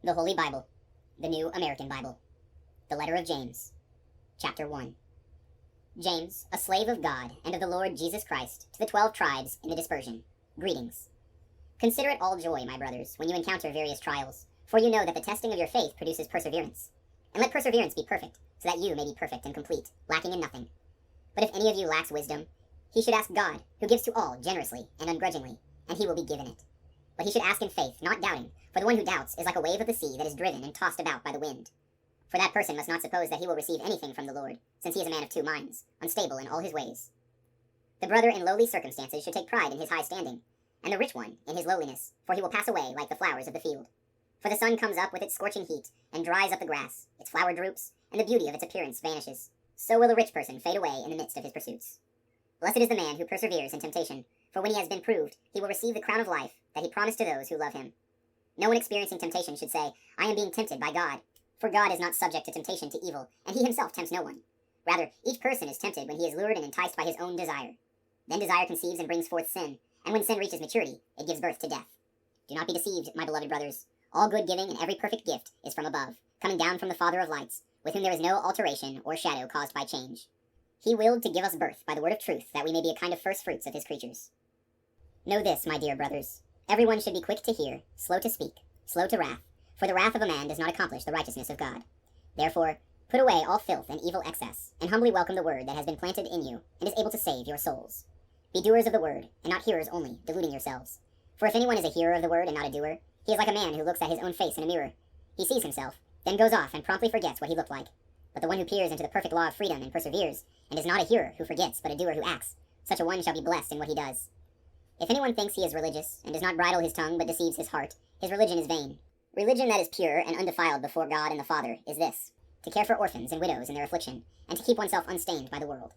The Holy Bible, the New American Bible, the letter of James, chapter 1. James, a slave of God and of the Lord Jesus Christ, to the 12 tribes in the dispersion, greetings. Consider it all joy, my brothers, when you encounter various trials, for you know that the testing of your faith produces perseverance. And let perseverance be perfect, so that you may be perfect and complete, lacking in nothing. But if any of you lacks wisdom, he should ask God, who gives to all generously and ungrudgingly, and he will be given it. But he should ask in faith, not doubting, for the one who doubts is like a wave of the sea that is driven and tossed about by the wind. For that person must not suppose that he will receive anything from the Lord, since he is a man of two minds, unstable in all his ways. The brother in lowly circumstances should take pride in his high standing, and the rich one in his lowliness, for he will pass away like the flowers of the field. For the sun comes up with its scorching heat, and dries up the grass, its flower droops, and the beauty of its appearance vanishes. So will a rich person fade away in the midst of his pursuits. Blessed is the man who perseveres in temptation, for when he has been proved, he will receive the crown of life that he promised to those who love him. No one experiencing temptation should say, I am being tempted by God. For God is not subject to temptation to evil, and he himself tempts no one. Rather, each person is tempted when he is lured and enticed by his own desire. Then desire conceives and brings forth sin, and when sin reaches maturity, it gives birth to death. Do not be deceived, my beloved brothers. All good giving and every perfect gift is from above, coming down from the Father of lights, with whom there is no alteration or shadow caused by change. He willed to give us birth by the word of truth, that we may be a kind of first fruits of his creatures. Know this, my dear brothers. Everyone should be quick to hear, slow to speak, slow to wrath, for the wrath of a man does not accomplish the righteousness of God. Therefore, put away all filth and evil excess, and humbly welcome the word that has been planted in you, and is able to save your souls. Be doers of the word, and not hearers only, deluding yourselves. For if anyone is a hearer of the word and not a doer, he is like a man who looks at his own face in a mirror. He sees himself, then goes off and promptly forgets what he looked like. But the one who peers into the perfect law of freedom and perseveres, and is not a hearer who forgets, but a doer who acts, such a one shall be blessed in what he does. If anyone thinks he is religious, and does not bridle his tongue but deceives his heart, his religion is vain. Religion that is pure and undefiled before God and the Father is this, to care for orphans and widows in their affliction, and to keep oneself unstained by the world.